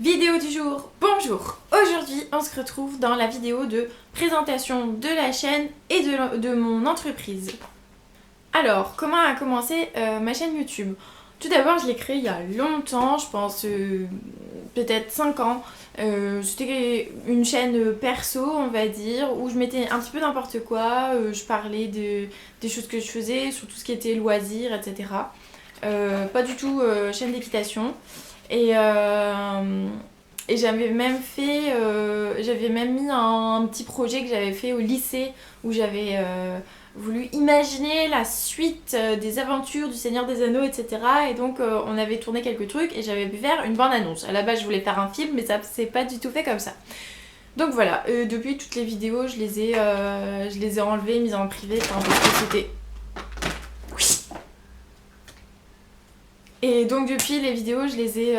Vidéo du jour, bonjour. Aujourd'hui on se retrouve dans la vidéo de présentation de la chaîne et de mon entreprise. Alors, comment a commencé ma chaîne YouTube? Tout d'abord, je l'ai créée il y a longtemps, je pense peut-être 5 ans. C'était une chaîne perso, on va dire, où je mettais un petit peu n'importe quoi. Je parlais des choses que je faisais, sur tout ce qui était loisirs, etc. Pas du tout chaîne d'équitation. Et, j'avais même fait, j'avais même mis un petit projet que j'avais fait au lycée où j'avais voulu imaginer la suite des aventures du Seigneur des Anneaux, etc. Et donc on avait tourné quelques trucs et j'avais pu faire une bande-annonce. À la base je voulais faire un film mais ça s'est pas du tout fait comme ça. Donc voilà, depuis toutes les vidéos je les ai enlevées, mises en privé, enfin parce que c'était... Et donc depuis les vidéos je les ai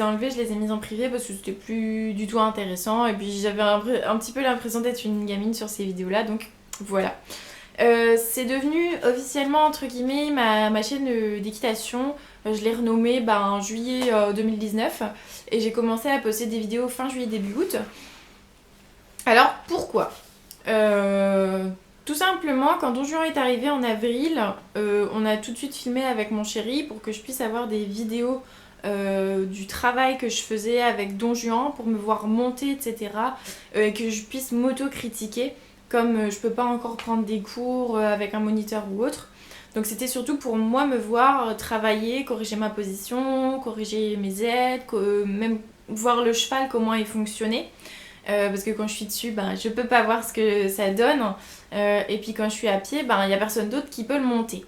enlevées, je les ai mises en privé parce que c'était plus du tout intéressant et puis j'avais un petit peu l'impression d'être une gamine sur ces vidéos là, donc voilà. C'est devenu officiellement entre guillemets ma chaîne d'équitation. Je l'ai renommée en juillet 2019 et j'ai commencé à poster des vidéos fin juillet début août. Alors pourquoi Tout simplement, quand Don Juan est arrivé en avril, on a tout de suite filmé avec mon chéri pour que je puisse avoir des vidéos du travail que je faisais avec Don Juan pour me voir monter, etc. Et que je puisse m'auto-critiquer, comme je peux pas encore prendre des cours avec un moniteur ou autre. Donc c'était surtout pour moi me voir travailler, corriger ma position, corriger mes aides, même voir le cheval, comment il fonctionnait. Parce que quand je suis dessus, je peux pas voir ce que ça donne. Et puis quand je suis à pied, il y a personne d'autre qui peut le monter.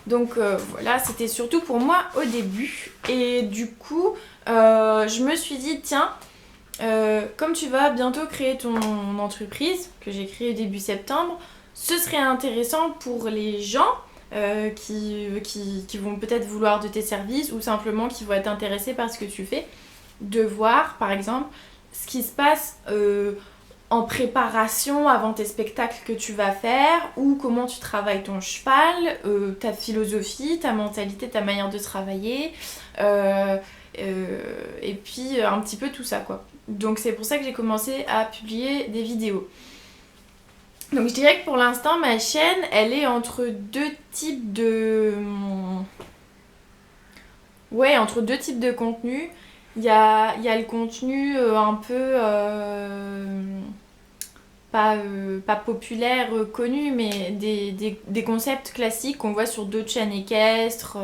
Donc voilà, c'était surtout pour moi au début. Et du coup, je me suis dit, tiens, comme tu vas bientôt créer ton entreprise, que j'ai créée début septembre, ce serait intéressant pour les gens qui vont peut-être vouloir de tes services ou simplement qui vont être intéressés par ce que tu fais, de voir par exemple ce qui se passe en préparation avant tes spectacles que tu vas faire, ou comment tu travailles ton cheval, ta philosophie, ta mentalité, ta manière de travailler, et puis un petit peu tout ça quoi. Donc c'est pour ça que j'ai commencé à publier des vidéos. Donc je dirais que pour l'instant ma chaîne elle est entre deux types de... Ouais, entre deux types de contenus. Il y a le contenu un peu pas populaire, connu, mais des concepts classiques qu'on voit sur d'autres chaînes équestres,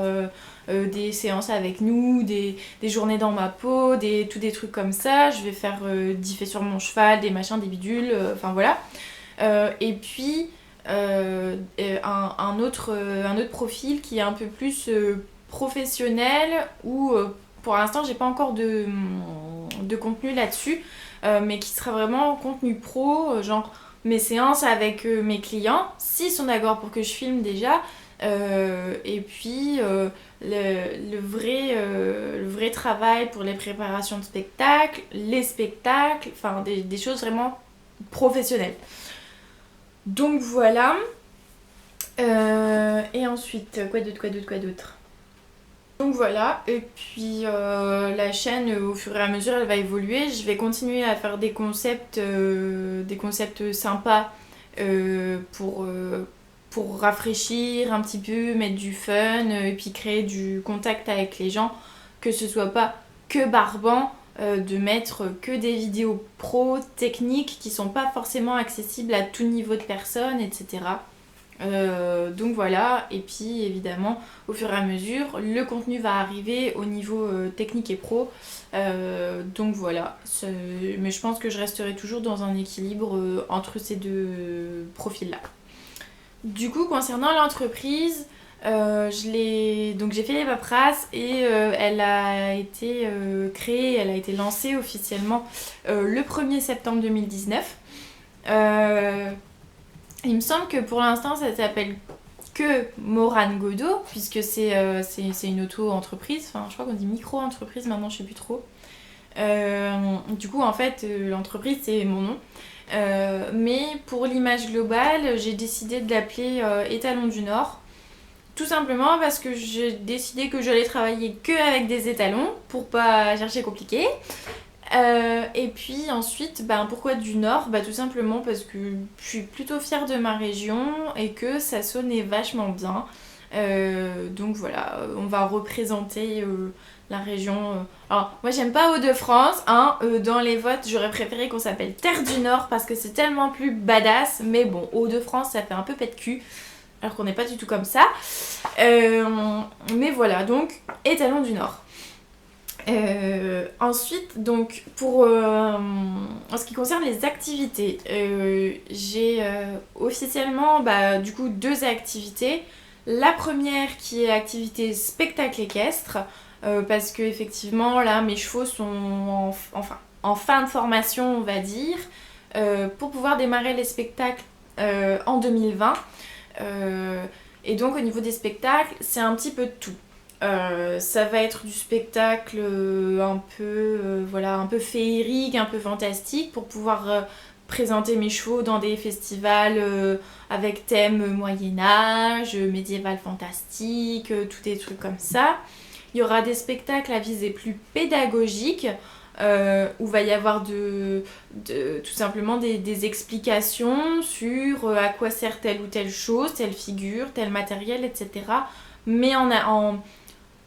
des séances avec nous, des journées dans ma peau, tous des trucs comme ça. Je vais faire differ sur mon cheval, des machins, des bidules, enfin voilà. Et puis un autre profil qui est un peu plus professionnel où pour l'instant j'ai pas encore de contenu là-dessus, mais qui sera vraiment contenu pro, genre mes séances avec mes clients, s'ils sont d'accord pour que je filme déjà, et puis le vrai travail pour les préparations de spectacles, les spectacles, enfin des choses vraiment professionnelles. Donc voilà. Et ensuite, quoi d'autre? Donc voilà, et puis la chaîne au fur et à mesure elle va évoluer. Je vais continuer à faire des concepts sympas pour rafraîchir un petit peu, mettre du fun et puis créer du contact avec les gens, que ce soit pas que barbant, de mettre que des vidéos pro, techniques qui sont pas forcément accessibles à tout niveau de personnes, etc. Donc voilà, et puis évidemment au fur et à mesure le contenu va arriver au niveau technique et pro, donc voilà, mais je pense que je resterai toujours dans un équilibre entre ces deux profils là. Du coup concernant l'entreprise, donc j'ai fait les paperasses et elle a été créée, elle a été lancée officiellement le 1er septembre 2019. Il me semble que pour l'instant ça s'appelle que Morane Godot, puisque c'est une auto-entreprise, enfin je crois qu'on dit micro-entreprise maintenant, je sais plus trop. Du coup en fait l'entreprise c'est mon nom. Mais pour l'image globale, j'ai décidé de l'appeler Étalons du Nord. Tout simplement parce que j'ai décidé que j'allais travailler que avec des étalons pour pas chercher compliqué. Et puis ensuite, pourquoi du Nord? Tout simplement parce que je suis plutôt fière de ma région et que ça sonnait vachement bien. Donc voilà, on va représenter la région. Alors, moi j'aime pas Hauts-de-France, hein. Dans les votes, j'aurais préféré qu'on s'appelle Terre du Nord parce que c'est tellement plus badass. Mais bon, Hauts-de-France, ça fait un peu pète-cul, alors qu'on n'est pas du tout comme ça. Mais voilà, donc étalon du Nord. Ensuite, donc en ce qui concerne les activités, j'ai officiellement du coup 2 activités. La première qui est activité spectacle équestre, parce que effectivement là mes chevaux sont en fin de formation on va dire, pour pouvoir démarrer les spectacles en 2020. Et donc au niveau des spectacles, c'est un petit peu de tout. Ça va être du spectacle un peu féerique, un peu fantastique pour pouvoir présenter mes chevaux dans des festivals avec thème Moyen-Âge, médiéval fantastique, tous des trucs comme ça. Il y aura des spectacles à visée plus pédagogique où va y avoir tout simplement des explications sur à quoi sert telle ou telle chose, telle figure, tel matériel, etc. Mais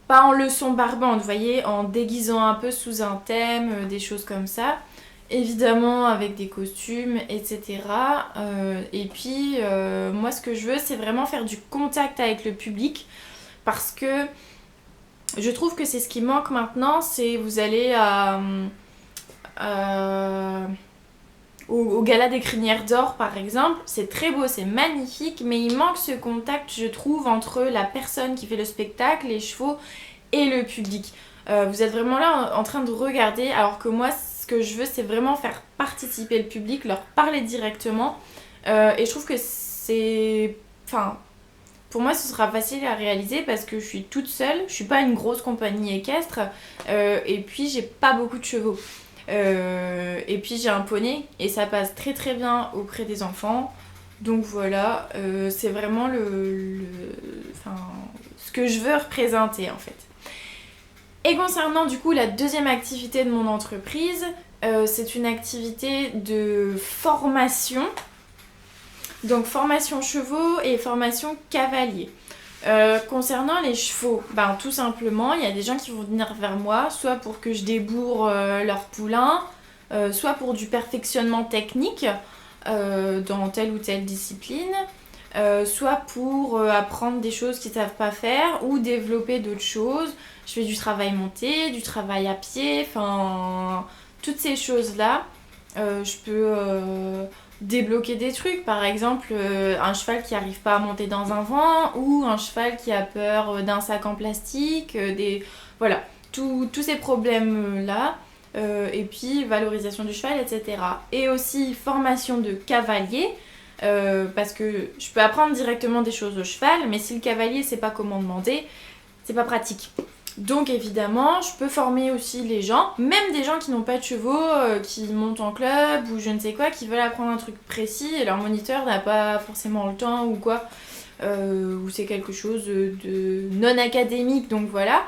pas en leçon barbante, vous voyez, en déguisant un peu sous un thème, des choses comme ça. Évidemment avec des costumes, etc. Et puis moi ce que je veux c'est vraiment faire du contact avec le public parce que je trouve que c'est ce qui manque maintenant, c'est vous allez au Gala des Crinières d'Or par exemple, c'est très beau, c'est magnifique, mais il manque ce contact je trouve entre la personne qui fait le spectacle, les chevaux et le public. Vous êtes vraiment là en train de regarder alors que moi ce que je veux c'est vraiment faire participer le public, leur parler directement et je trouve que c'est... Enfin, pour moi ce sera facile à réaliser parce que je suis toute seule, je suis pas une grosse compagnie équestre et puis j'ai pas beaucoup de chevaux. Et puis j'ai un poney et ça passe très très bien auprès des enfants. Donc voilà, c'est vraiment ce que je veux représenter en fait. Et concernant du coup la deuxième activité de mon entreprise, c'est une activité de formation. Donc formation chevaux et formation cavalier. Concernant les chevaux, tout simplement, il y a des gens qui vont venir vers moi, soit pour que je débourre leur poulain, soit pour du perfectionnement technique dans telle ou telle discipline, soit pour apprendre des choses qu'ils ne savent pas faire ou développer d'autres choses. Je fais du travail monté, du travail à pied, enfin toutes ces choses-là. Je peux débloquer des trucs, par exemple un cheval qui n'arrive pas à monter dans un vent ou un cheval qui a peur d'un sac en plastique, voilà, tous ces problèmes-là. Et puis valorisation du cheval, etc. Et aussi formation de cavalier. Parce que je peux apprendre directement des choses au cheval, mais si le cavalier sait pas comment demander, c'est pas pratique. Donc évidemment, je peux former aussi les gens, même des gens qui n'ont pas de chevaux, qui montent en club ou je ne sais quoi, qui veulent apprendre un truc précis et leur moniteur n'a pas forcément le temps ou quoi, ou c'est quelque chose de non académique, donc voilà.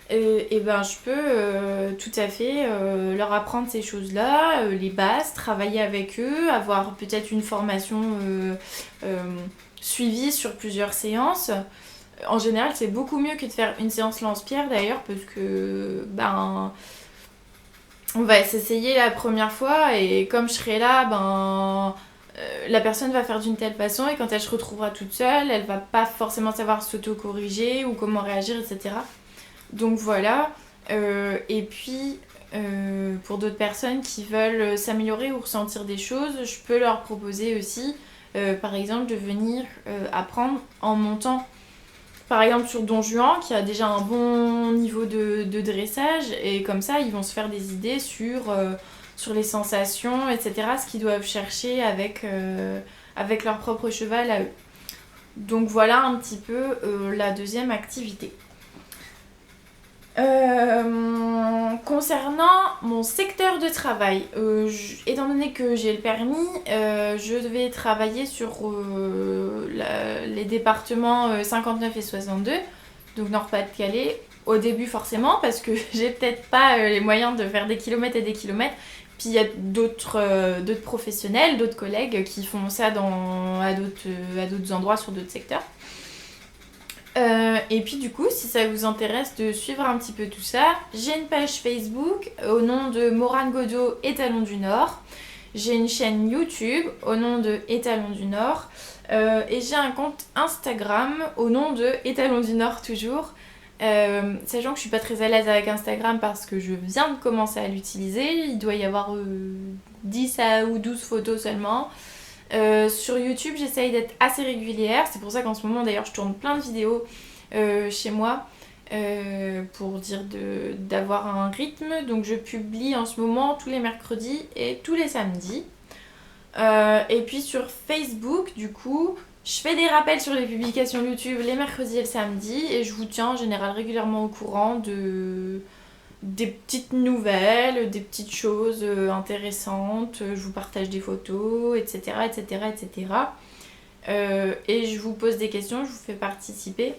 Et je peux tout à fait leur apprendre ces choses-là, les bases, travailler avec eux, avoir peut-être une formation suivie sur plusieurs séances. En général, c'est beaucoup mieux que de faire une séance lance-pierre d'ailleurs, parce que on va s'essayer la première fois et comme je serai là, la personne va faire d'une telle façon et quand elle se retrouvera toute seule, elle va pas forcément savoir s'auto-corriger ou comment réagir, etc. Donc voilà. Et puis pour d'autres personnes qui veulent s'améliorer ou ressentir des choses, je peux leur proposer aussi, par exemple, de venir apprendre en montant. Par exemple sur Don Juan qui a déjà un bon niveau de dressage et comme ça ils vont se faire des idées sur les sensations, etc. Ce qu'ils doivent chercher avec leur propre cheval à eux. Donc voilà un petit peu la deuxième activité. Concernant mon secteur de travail, étant donné que j'ai le permis, je devais travailler sur les départements 59 et 62, donc Nord-Pas-de-Calais, au début forcément, parce que j'ai peut-être pas les moyens de faire des kilomètres et des kilomètres. Puis il y a d'autres professionnels, d'autres collègues qui font ça à d'autres endroits, sur d'autres secteurs. Et puis du coup, si ça vous intéresse de suivre un petit peu tout ça, j'ai une page Facebook au nom de Morane Godot Étalon du Nord. J'ai une chaîne YouTube au nom de Étalon du Nord. Et j'ai un compte Instagram au nom de Étalon du Nord toujours. Sachant que je suis pas très à l'aise avec Instagram parce que je viens de commencer à l'utiliser. Il doit y avoir 10 ou 12 photos seulement. Sur YouTube, j'essaye d'être assez régulière. C'est pour ça qu'en ce moment, d'ailleurs, je tourne plein de vidéos chez moi pour dire d'avoir un rythme. Donc, je publie en ce moment tous les mercredis et tous les samedis. Et puis sur Facebook, du coup, je fais des rappels sur les publications YouTube les mercredis et le samedi. Et je vous tiens en général régulièrement au courant des petites nouvelles, des petites choses intéressantes, je vous partage des photos, etc. etc., etc. Et je vous pose des questions, je vous fais participer.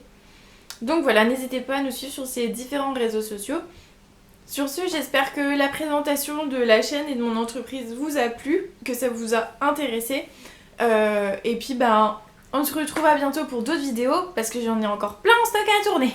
Donc voilà, n'hésitez pas à nous suivre sur ces différents réseaux sociaux. Sur ce, j'espère que la présentation de la chaîne et de mon entreprise vous a plu, que ça vous a intéressé. Et puis on se retrouve à bientôt pour d'autres vidéos, parce que j'en ai encore plein en stock à tourner.